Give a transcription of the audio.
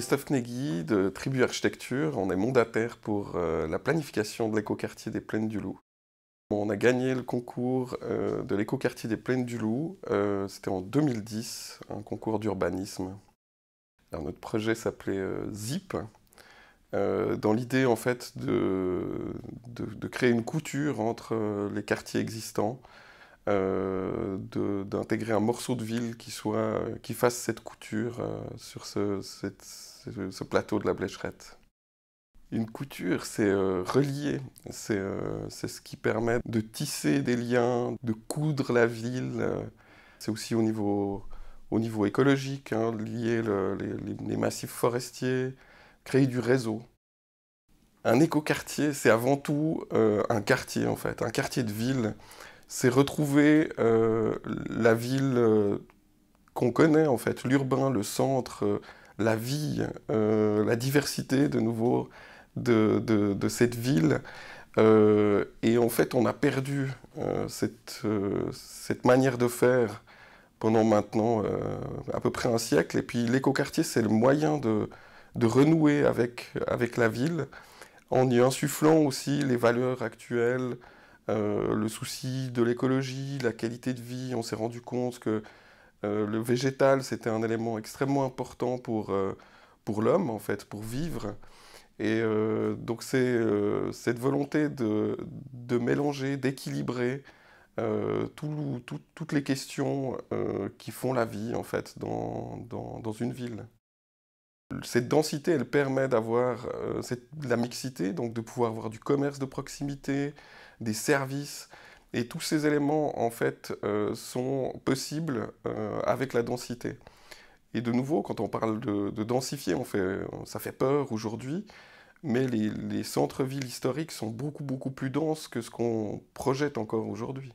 Christophe Negui de Tribu Architecture. On est mandataire pour la planification de l'écoquartier des Plaines du Loup. On a gagné le concours de l'écoquartier des Plaines du Loup. C'était en 2010, un concours d'urbanisme. Alors, notre projet s'appelait ZIP, dans l'idée en fait de créer une couture entre les quartiers existants, d'intégrer un morceau de ville qui fasse cette couture sur ce plateau de la Blécherette. Une couture, c'est relier, c'est ce qui permet de tisser des liens, de coudre la ville. C'est aussi au niveau écologique, hein, lier les massifs forestiers, créer du réseau. Un écoquartier, c'est avant tout un quartier en fait, un quartier de ville. C'est retrouver la ville qu'on connaît en fait, l'urbain, le centre, la vie, la diversité de nouveau de cette ville. Et en fait, on a perdu cette manière de faire pendant maintenant à peu près un siècle. Et puis l'écoquartier, c'est le moyen de renouer avec la ville, en y insufflant aussi les valeurs actuelles, le souci de l'écologie, la qualité de vie. On s'est rendu compte que le végétal, c'était un élément extrêmement important pour l'homme, en fait, pour vivre. Et donc c'est cette volonté de mélanger, d'équilibrer toutes les questions qui font la vie, en fait, dans une ville. Cette densité, elle permet d'avoir la mixité, donc de pouvoir avoir du commerce de proximité, des services, et tous ces éléments, en fait, sont possibles avec la densité. Et de nouveau, quand on parle de densifier, ça fait peur aujourd'hui, mais les centres-villes historiques sont beaucoup plus denses que ce qu'on projette encore aujourd'hui.